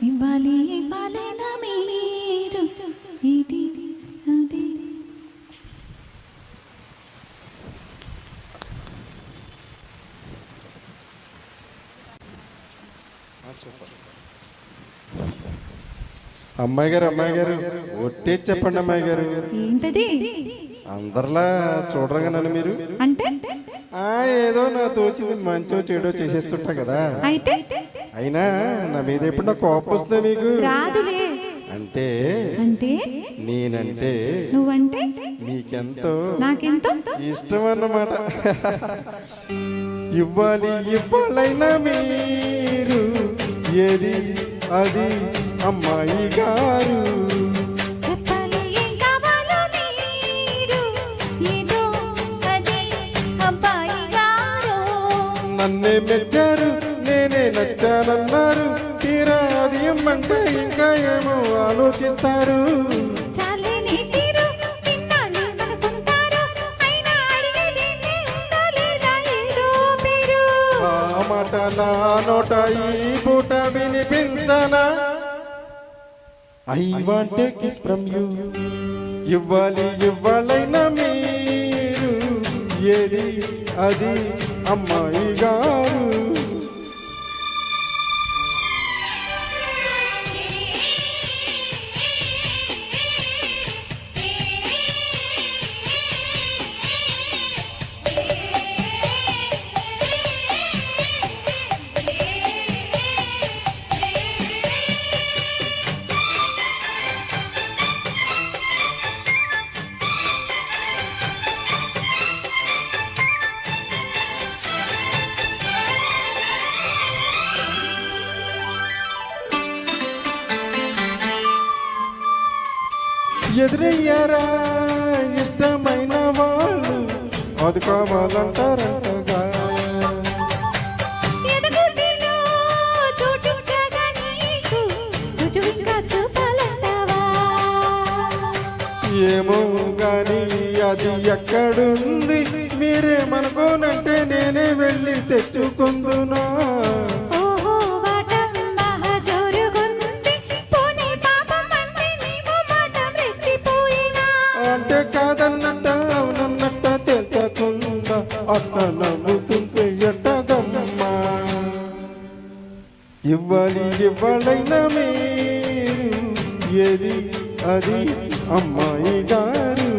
ఇవ్వాలి ఇవ్వాలైనా మీరు ఇది అది. అమ్మాయి గారు ఒట్టే చెప్పండి అమ్మాయి గారు. ఏంటది? అందరిలా చూడరుగా నన్ను మీరు. అంటే ఏదో నా తోచింది మంచో చెడో చేసేస్తుంటా కదా. అయితే అయినా నా మీద ఎప్పుడు నా కోపం వస్తుంది మీకు? రాదులే. అంటే అంటే నేనంటే నువ్వంటే మీకెంతో నాకెంతో ఇష్టం అన్నమాట. ఇవ్వాలైనా మీరు ఏది అది అమ్మాయి గారు. చెప్పాలి ఏం కావాలో మీరు ఏదో అది అబ్బాయి గారు. నన్నే మెచ్చారు నేనే నచ్చానన్నారు. తీరా అది ఇమ్మంటే ఇంకా ఏమో ఆలోచిస్తారు. చాలే నీ తీరు విన్నాను అనుకుంటారు. అయినా అడిగేది ఉందా లేదా ఏదో పేరు. ఆ మాట నా నోట ఈ పూట వినిపించనా? I want a kiss from you. ఇవ్వాలైనా మీరు ఏది అది అమ్మాయి గారు. ఎదురయ్యారా ఇష్టమైన వాళ్ళు అది కావాలంటారంటగా. ఏమో గాని అది ఎక్కడుంది మీరేమనుకోనంటే నేనే వెళ్ళి తెచ్చుకుందునా. అంటే కాదన్నట్ట అవునన్నట్ట తెచ్చకుండా అట్ట నవ్వుతుంటే ఎట్టగమ్మా. ఇవ్వాలైనా మీరు ఏది అది అమ్మాయి గారు.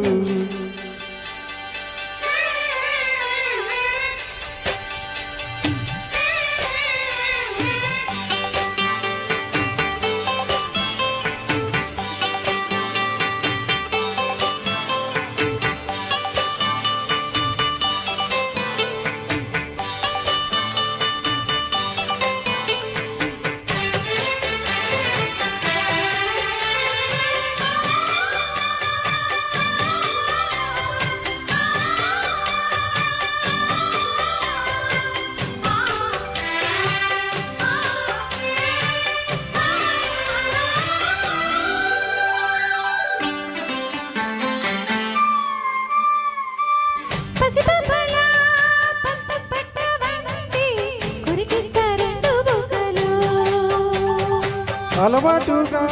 అలవాటుగా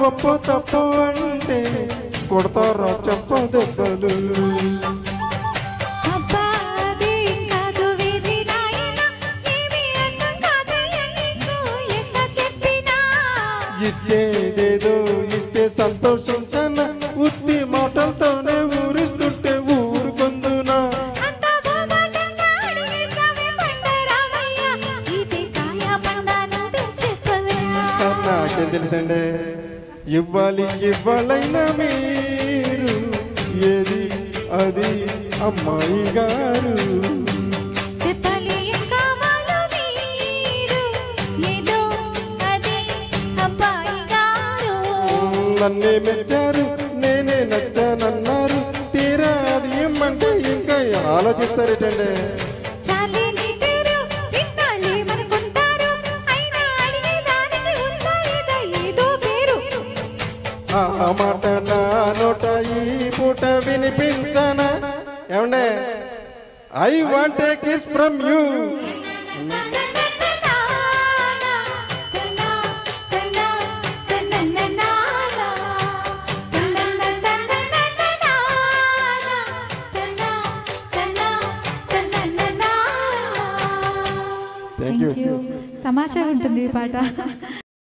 ఒప్పు తప్పు అంటే కొడతారా చెప్ప దెబ్బలు. ఇచ్చేదేదో ఇస్తే సంతోషించన ఉత్తి మాటలతోనే ఊరిస్తుంటే ఊరుకుందునా. నాకేం తెలుసండి. ఇవ్వాలైనా మీరు ఏది అది అమ్మాయి గారు. చెప్పాలి ఏం కావాలో మీరు ఏదో అది అబ్బాయి గారు. నన్నే మెచ్చారు నేనే నచ్చానన్నారు. తీరా అది ఇమ్మంటే ఇంకా ఆలోచిస్తారేటండి. ఆ మాట నా నోట ఈ పూట వినిపించనా? ఏమండే I want a kiss from you. Thank you. తమాషా ఉంటుంది ఈ పాట.